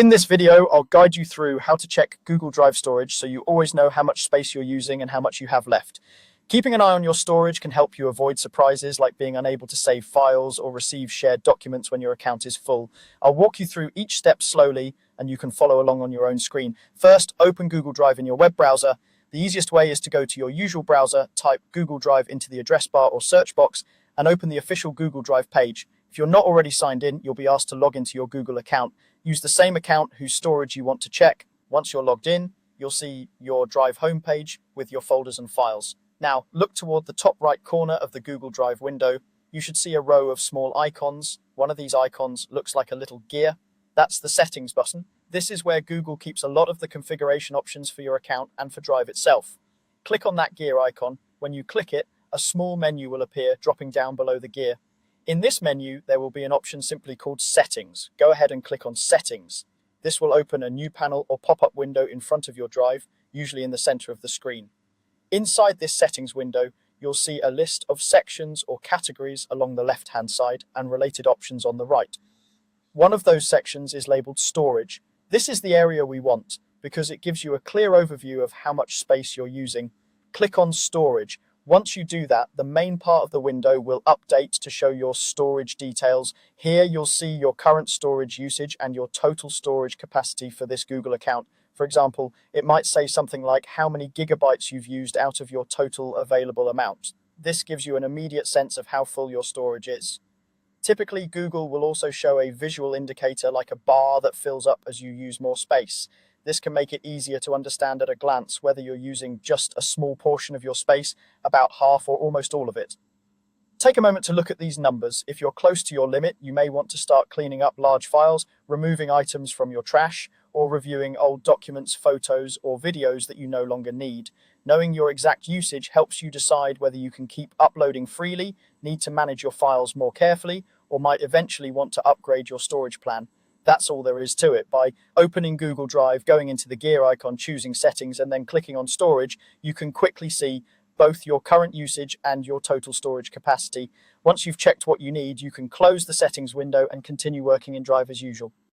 In this video, I'll guide you through how to check Google Drive storage so you always know how much space you're using and how much you have left. Keeping an eye on your storage can help you avoid surprises like being unable to save files or receive shared documents when your account is full. I'll walk you through each step slowly and you can follow along on your own screen. First, open Google Drive in your web browser. The easiest way is to go to your usual browser, type Google Drive into the address bar or search box, and open the official Google Drive page. If you're not already signed in, you'll be asked to log into your Google account. Use the same account whose storage you want to check. Once you're logged in, you'll see your Drive homepage with your folders and files. Now, look toward the top right corner of the Google Drive window. You should see a row of small icons. One of these icons looks like a little gear. That's the Settings button. This is where Google keeps a lot of the configuration options for your account and for Drive itself. Click on that gear icon. When you click it, a small menu will appear dropping down below the gear. In this menu, there will be an option simply called Settings. Go ahead and click on Settings. This will open a new panel or pop-up window in front of your Drive, usually in the center of the screen. Inside this Settings window, you'll see a list of sections or categories along the left-hand side and related options on the right. One of those sections is labeled Storage. This is the area we want because it gives you a clear overview of how much space you're using. Click on Storage. Once you do that, the main part of the window will update to show your storage details. Here you'll see your current storage usage and your total storage capacity for this Google account. For example, it might say something like how many gigabytes you've used out of your total available amount. This gives you an immediate sense of how full your storage is. Typically, Google will also show a visual indicator like a bar that fills up as you use more space. This can make it easier to understand at a glance whether you're using just a small portion of your space, about half or almost all of it. Take a moment to look at these numbers. If you're close to your limit, you may want to start cleaning up large files, removing items from your trash, or reviewing old documents, photos, or videos that you no longer need. Knowing your exact usage helps you decide whether you can keep uploading freely, need to manage your files more carefully, or might eventually want to upgrade your storage plan. That's all there is to it. By opening Google Drive, going into the gear icon, choosing Settings, and then clicking on Storage, you can quickly see both your current usage and your total storage capacity. Once you've checked what you need, you can close the Settings window and continue working in Drive as usual.